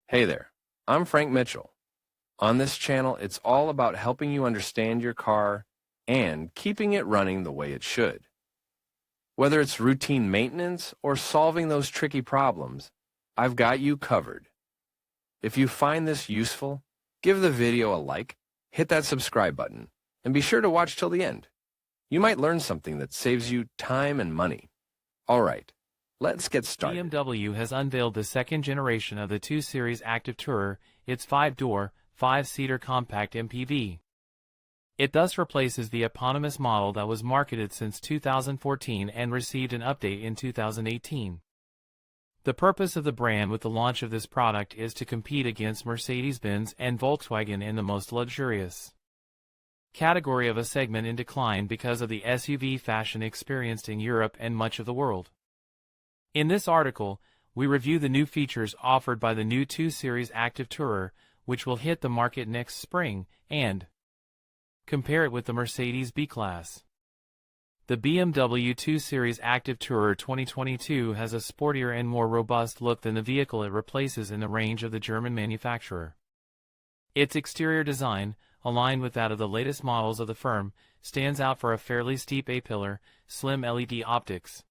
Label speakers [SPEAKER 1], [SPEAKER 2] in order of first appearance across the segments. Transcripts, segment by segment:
[SPEAKER 1] Hey there, I'm Frank Mitchell. On this channel, it's all about helping you understand your car and keeping it running the way it should. Whether it's routine maintenance or solving those tricky problems, I've got you covered. If you find this useful, give the video a like, hit that subscribe button, and be sure to watch till the end. You might learn something that saves you time and money. All right, let's get started.
[SPEAKER 2] BMW has unveiled the second generation of the 2 Series Active Tourer, its 5-door, 5-seater compact MPV. It thus replaces the eponymous model that was marketed since 2014 and received an update in 2018. The purpose of the brand with the launch of this product is to compete against Mercedes-Benz and Volkswagen in the most luxurious category of a segment in decline because of the SUV fashion experienced in Europe and much of the world. In this article, we review the new features offered by the new 2 Series Active Tourer, which will hit the market next spring, and compare it with the Mercedes B-Class. The BMW 2 Series Active Tourer 2022 has a sportier and more robust look than the vehicle it replaces in the range of the German manufacturer. Its exterior design, aligned with that of the latest models of the firm, stands out for a fairly steep A-pillar, slim LED optics,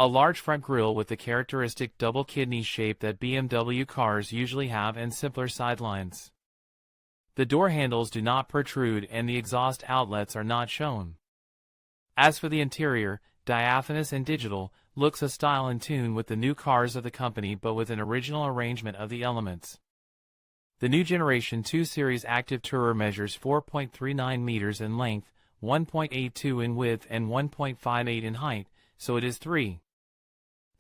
[SPEAKER 2] a large front grille with the characteristic double kidney shape that BMW cars usually have, and simpler sidelines. The door handles do not protrude and the exhaust outlets are not shown. As for the interior, diaphanous and digital, looks a style in tune with the new cars of the company but with an original arrangement of the elements. The new generation 2 Series Active Tourer measures 4.39 meters in length, 1.82 in width and 1.58 in height, so it is 3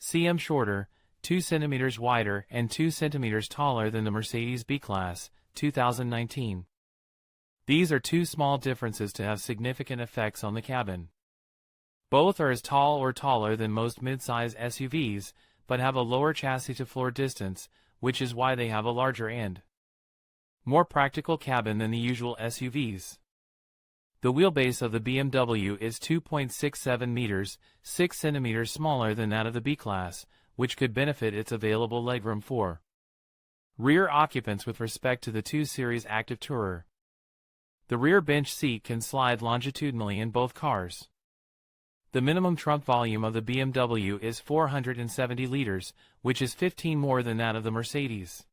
[SPEAKER 2] cm shorter, 2 centimeters wider and 2 centimeters taller than the Mercedes B-Class, 2019. These are two small differences to have significant effects on the cabin. Both are as tall or taller than most mid-size SUVs, but have a lower chassis-to-floor distance, which is why they have a larger and more practical cabin than the usual SUVs. The wheelbase of the BMW is 2.67 meters, 6 centimeters smaller than that of the B-Class, which could benefit its available legroom for rear occupants with respect to the 2 Series Active Tourer. The rear bench seat can slide longitudinally in both cars. The minimum trunk volume of the BMW is 470 liters, which is 15 more than that of the Mercedes.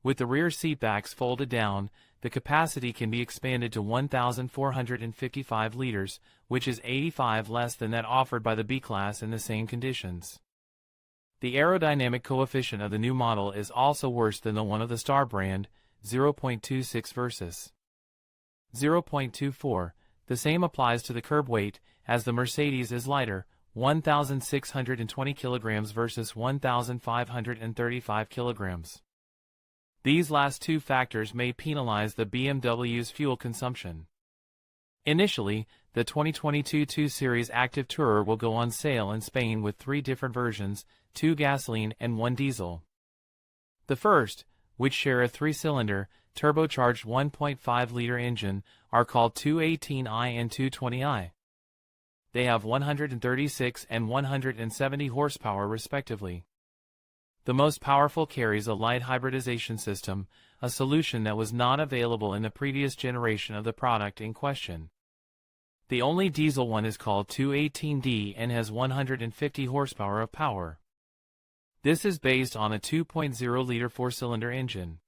[SPEAKER 2] With the rear seatbacks folded down, the capacity can be expanded to 1,455 liters, which is 85 less than that offered by the B-Class in the same conditions. The aerodynamic coefficient of the new model is also worse than the one of the Star brand, 0.26 versus 0.24. The same applies to the curb weight, as the Mercedes is lighter, 1,620 kilograms versus 1,535 kilograms. These last two factors may penalize the BMW's fuel consumption. Initially, the 2022 2 Series Active Tourer will go on sale in Spain with 3 different versions, 2 gasoline and 1 diesel. The first, which share a 3-cylinder, turbocharged 1.5-liter engine, are called 218i and 220i. They have 136 and 170 horsepower respectively. The most powerful carries a light hybridization system, a solution that was not available in the previous generation of the product in question. The only diesel one is called 218d and has 150 horsepower of power. This is based on a 2.0-liter 4-cylinder engine.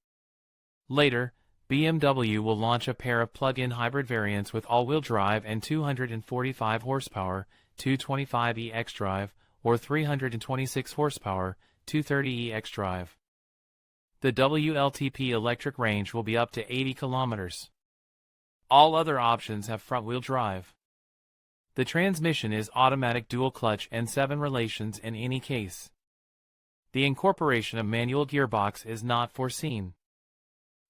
[SPEAKER 2] Later, BMW will launch a pair of plug-in hybrid variants with all-wheel drive and 245 horsepower, 225e xDrive, or 326 horsepower, 230e xDrive. The WLTP electric range will be up to 80 kilometers. All other options have front-wheel drive. The transmission is automatic dual clutch and 7 relations in any case. The incorporation of manual gearbox is not foreseen.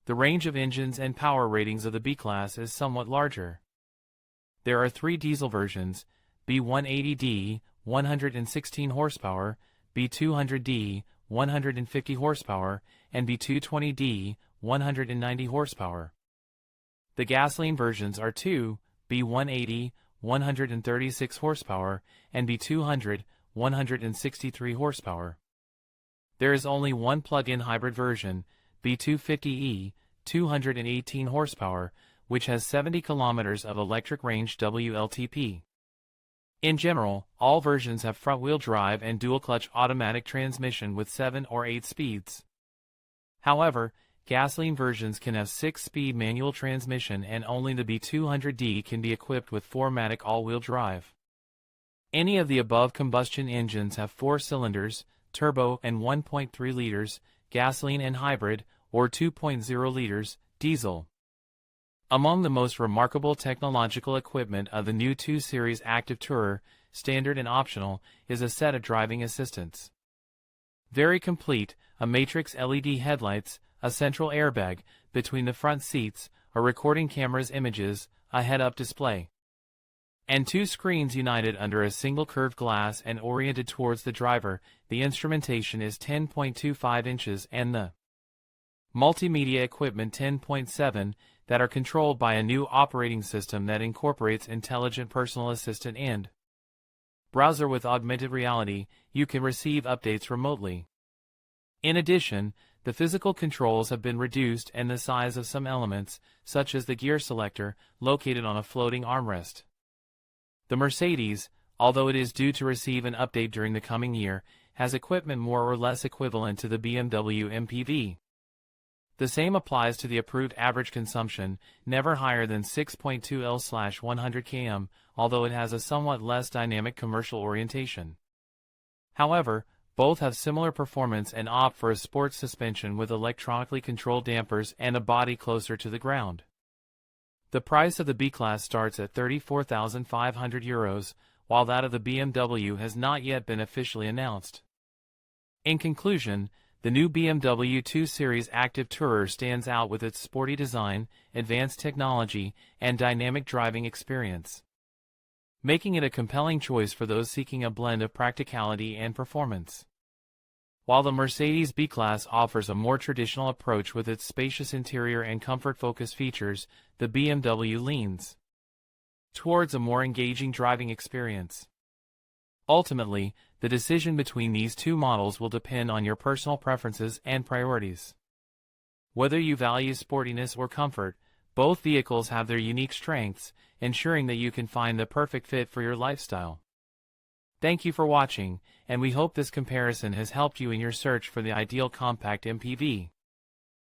[SPEAKER 2] The range of engines and power ratings of the B-Class is somewhat larger. There are 3 diesel versions, B180d, 116 horsepower, B200d, 150 horsepower, and B220d, 190 horsepower. The gasoline versions are 2, B180, 136 horsepower, and B200, 163 horsepower. There is only one plug-in hybrid version, B250e, 218 horsepower, which has 70 kilometers of electric range WLTP. In general, all versions have front-wheel drive and dual-clutch automatic transmission with 7 or 8 speeds. However, gasoline versions can have 6-speed manual transmission, and only the B200D can be equipped with 4MATIC all-wheel drive. Any of the above combustion engines have 4 cylinders, turbo and 1.3 liters, gasoline and hybrid, or 2.0 liters, diesel. Among the most remarkable technological equipment of the new 2 Series Active Tourer, standard and optional, is a set of driving assistants. Very complete, a matrix LED headlights, a central airbag between the front seats, a recording camera's images, a head-up display, and 2 screens united under a single curved glass and oriented towards the driver. The instrumentation is 10.25 inches and the multimedia equipment 10.7 that are controlled by a new operating system that incorporates intelligent personal assistant and browser with augmented reality. You can receive updates remotely. In addition, the physical controls have been reduced and the size of some elements, such as the gear selector, located on a floating armrest. The Mercedes, although it is due to receive an update during the coming year, has equipment more or less equivalent to the BMW MPV. The same applies to the approved average consumption, never higher than 6.2 L/100 km, although it has a somewhat less dynamic commercial orientation. However, both have similar performance and opt for a sports suspension with electronically controlled dampers and a body closer to the ground. The price of the B-Class starts at €34,500, while that of the BMW has not yet been officially announced. In conclusion, the new BMW 2 Series Active Tourer stands out with its sporty design, advanced technology, and dynamic driving experience, making it a compelling choice for those seeking a blend of practicality and performance. While the Mercedes B-Class offers a more traditional approach with its spacious interior and comfort-focused features, the BMW leans towards a more engaging driving experience. Ultimately, the decision between these two models will depend on your personal preferences and priorities. Whether you value sportiness or comfort, both vehicles have their unique strengths, ensuring that you can find the perfect fit for your lifestyle. Thank you for watching, and we hope this comparison has helped you in your search for the ideal compact MPV.